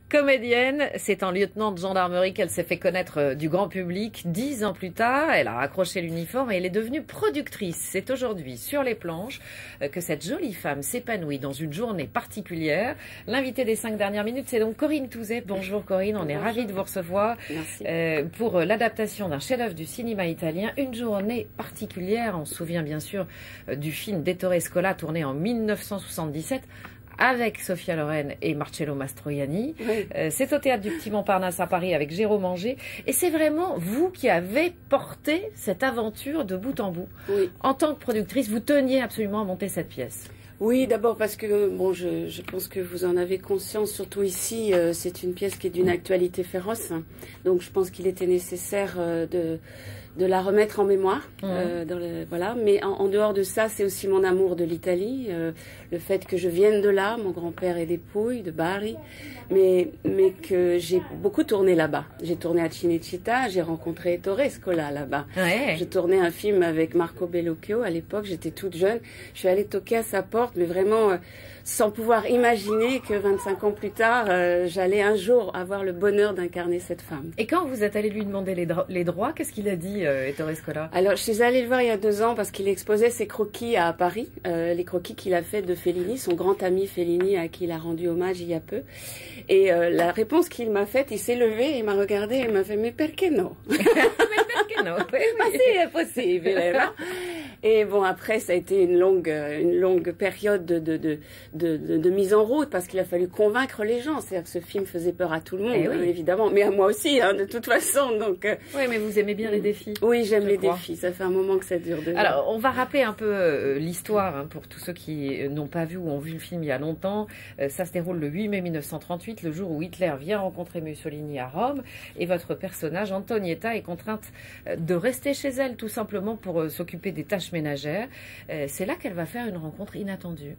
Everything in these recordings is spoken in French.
Comédienne, c'est en lieutenant de gendarmerie qu'elle s'est fait connaître du grand public. 10 ans plus tard, elle a accroché l'uniforme et elle est devenue productrice. C'est aujourd'hui sur les planches que cette jolie femme s'épanouit dans une journée particulière. L'invitée des 5 dernières minutes, c'est donc Corinne Touzet. Bonjour Corinne, on est ravis de vous recevoir. Pour l'adaptation d'un chef-d'œuvre du cinéma italien, une journée particulière. On se souvient bien sûr du film d'Ettore Scola tourné en 1977. Avec Sophia Loren et Marcello Mastroianni. Oui. C'est au Théâtre du Petit Montparnasse à Paris avec Jérôme Angers. Et c'est vraiment vous qui avez porté cette aventure de bout en bout. Oui. En tant que productrice, vous teniez absolument à monter cette pièce. Oui, d'abord parce que, bon, je pense que vous en avez conscience, surtout ici, c'est une pièce qui est d'une actualité féroce. Donc je pense qu'il était nécessaire de la remettre en mémoire. Voilà. Mais en dehors de ça, c'est aussi mon amour de l'Italie, le fait que je vienne de là, mon grand-père est des Pouilles, de Bari, mais que j'ai beaucoup tourné là-bas. J'ai tourné à Cinecittà, j'ai rencontré Ettore Scola là-bas. Ouais. J'ai tourné un film avec Marco Bellocchio à l'époque, j'étais toute jeune. Je suis allée toquer à sa porte, mais vraiment sans pouvoir imaginer que 25 ans plus tard, j'allais un jour avoir le bonheur d'incarner cette femme. Et quand vous êtes allée lui demander les droits, qu'est-ce qu'il a dit, Ettore Scola? Alors, je suis allée le voir il y a 2 ans parce qu'il exposait ses croquis à Paris, les croquis qu'il a fait de Fellini, son grand ami Fellini à qui il a rendu hommage il y a peu. Et la réponse qu'il m'a faite, il s'est levé, il m'a regardé et il m'a fait « Mais perché no ?» Mais perché no? Oui, oui. C'est possible. Et bon, après, ça a été une longue période de mise en route parce qu'il a fallu convaincre les gens. C'est-à-dire que ce film faisait peur à tout le monde, oui. Évidemment, mais à moi aussi, de toute façon. Donc, oui, mais vous aimez bien les défis. Oui, j'aime les défis. Ça fait un moment que ça dure déjà. Alors, on va rappeler un peu l'histoire pour tous ceux qui n'ont pas vu ou ont vu le film il y a longtemps. Ça se déroule le 8 mai 1938, le jour où Hitler vient rencontrer Mussolini à Rome. Et votre personnage, Antonietta, est contrainte de rester chez elle tout simplement pour s'occuper des tâches ménagères. C'est là qu'elle va faire une rencontre inattendue.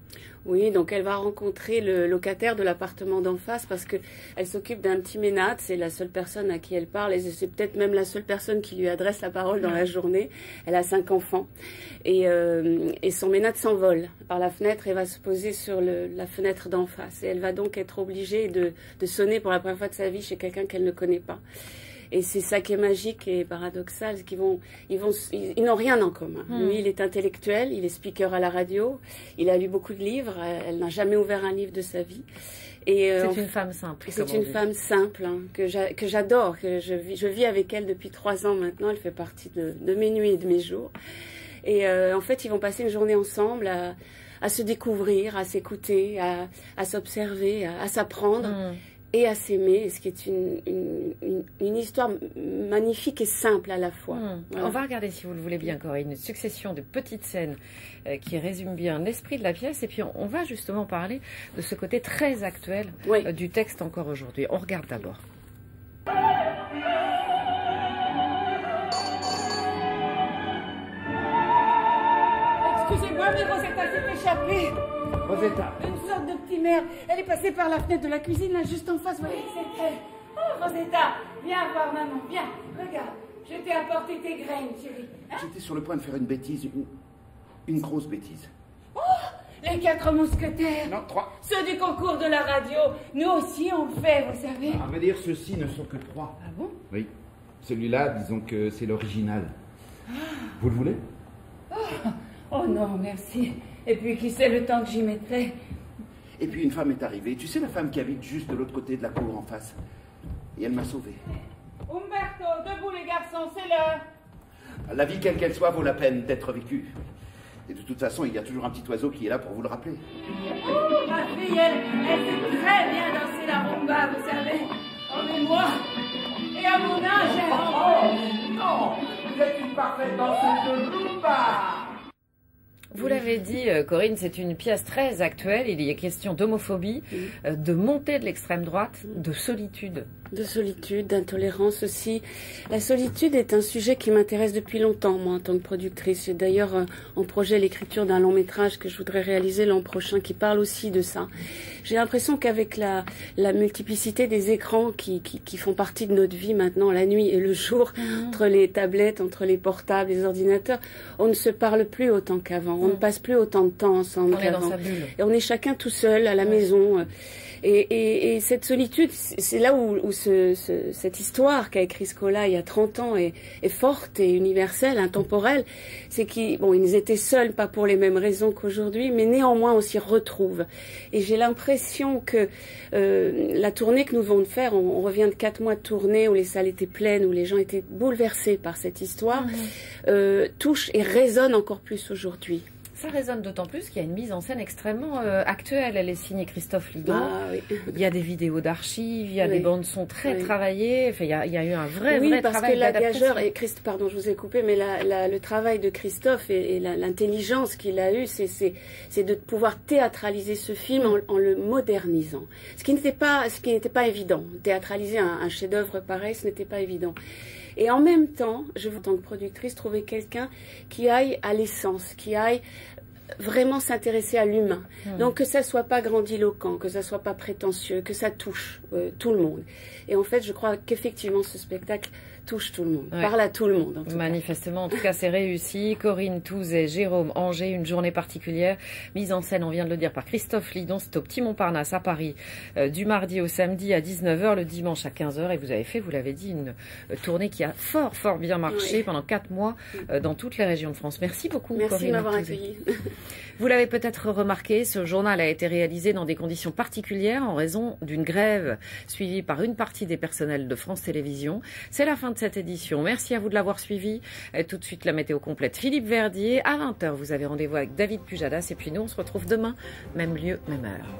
Oui, donc elle va rencontrer le locataire de l'appartement d'en face parce que elle s'occupe d'un petit ménade. C'est la seule personne à qui elle parle et c'est peut-être même la seule personne qui lui adresse la parole dans la journée. Elle a 5 enfants et son ménade s'envole par la fenêtre et va se poser sur la fenêtre d'en face. Et elle va donc être obligée de sonner pour la première fois de sa vie chez quelqu'un qu'elle ne connaît pas. Et c'est ça qui est magique et paradoxal, c'est ils n'ont rien en commun. Lui, il est intellectuel, il est speaker à la radio, il a lu beaucoup de livres, elle n'a jamais ouvert un livre de sa vie. C'est une femme simple. C'est une femme simple, que j'adore, que je vis avec elle depuis 3 ans maintenant, elle fait partie de mes nuits et de mes jours. Et en fait, ils vont passer une journée ensemble à se découvrir, à s'écouter, à s'observer, à s'apprendre. Et à s'aimer, ce qui est une histoire magnifique et simple à la fois. Voilà. On va regarder, si vous le voulez bien, Corinne, une succession de petites scènes qui résument bien l'esprit de la pièce. Et puis on va justement parler de ce côté très actuel du texte encore aujourd'hui. On regarde d'abord. Excusez-moi, mais Rosetta s'est échappée. Rosetta. Une sorte de petite merde. Elle est passée par la fenêtre de la cuisine, là, juste en face. Vous voyez, c'est elle. Oh, Rosetta, viens voir maman, viens. Regarde, je t'ai apporté tes graines, chérie. Hein? J'étais sur le point de faire une bêtise, une grosse bêtise. Oh, les 4 mousquetaires. Non, 3. Ceux du concours de la radio. Nous aussi, on le fait, vous savez. À vrai dire, ceux-ci ne sont que 3. Ah bon? Oui. Celui-là, disons que c'est l'original. Vous le voulez? Oh non, merci. Et puis, qui sait le temps que j'y mettrai? Et puis, une femme est arrivée. Tu sais, la femme qui habite juste de l'autre côté de la cour en face. Et elle m'a sauvé. Umberto, debout les garçons, c'est l'heure. La vie, quelle qu'elle soit, vaut la peine d'être vécue. Et de toute façon, il y a toujours un petit oiseau qui est là pour vous le rappeler. Oh, ma fille, elle fait très bien danser la rumba, vous savez. Oh, mais moi, et à mon âge, non, vous êtes une parfaite danseuse de rumba. Vous l'avez dit, Corinne, c'est une pièce très actuelle. Il y a question d'homophobie, de montée de l'extrême droite, de solitude. De solitude, d'intolérance aussi. La solitude est un sujet qui m'intéresse depuis longtemps, moi, en tant que productrice. J'ai d'ailleurs en projet l'écriture d'un long métrage que je voudrais réaliser l'an prochain, qui parle aussi de ça. J'ai l'impression qu'avec la multiplicité des écrans qui font partie de notre vie maintenant, la nuit et le jour, entre les tablettes, entre les portables, les ordinateurs, on ne se parle plus autant qu'avant. On ne passe plus autant de temps ensemble qu'avant. On est dans sa bulle. Et on est chacun tout seul à la maison. Et cette solitude, c'est là où cette histoire qu'a écrit Scola il y a 30 ans est forte et universelle, intemporelle. C'est ils étaient seuls, pas pour les mêmes raisons qu'aujourd'hui, mais néanmoins on s'y retrouve. Et j'ai l'impression que la tournée que nous venons de faire, on revient de 4 mois de tournée où les salles étaient pleines, où les gens étaient bouleversés par cette histoire, touche et résonne encore plus aujourd'hui. Ça résonne d'autant plus qu'il y a une mise en scène extrêmement actuelle. Elle est signée Christophe Lidon. Ah, oui. Il y a des vidéos d'archives, il y a des bandes son très travaillées. Enfin, il y a eu un vrai travail d'adaptation. Oui, parce que la gageur, et pardon, je vous ai coupé, mais le travail de Christophe et l'intelligence qu'il a eue, c'est de pouvoir théâtraliser ce film en le modernisant. Ce qui n'était pas évident. Théâtraliser un chef-d'œuvre pareil, ce n'était pas évident. Et en même temps, je veux, en tant que productrice, trouver quelqu'un qui aille à l'essence, qui aille vraiment s'intéresser à l'humain. Donc que ça soit pas grandiloquent, que ça soit pas prétentieux, que ça touche tout le monde. Et en fait, je crois qu'effectivement, ce spectacle touche tout le monde, parle à tout le monde. Manifestement, en tout cas, c'est réussi. Corinne Touzet, Jérôme Angers, une journée particulière, mise en scène, on vient de le dire, par Christophe Lidon. C'est au Petit Montparnasse à Paris, du mardi au samedi à 19h, le dimanche à 15h. Et vous avez fait, vous l'avez dit, une tournée qui a fort bien marché pendant 4 mois dans toutes les régions de France. Merci beaucoup, Corinne. Merci de m'avoir accueilli. Vous l'avez peut-être remarqué, ce journal a été réalisé dans des conditions particulières en raison d'une grève suivie par une partie des personnels de France Télévisions. C'est la fin de cette édition. Merci à vous de l'avoir suivi. Tout de suite, la météo complète. Philippe Verdier, à 20h, vous avez rendez-vous avec David Pujadas. Et puis nous, on se retrouve demain, même lieu, même heure.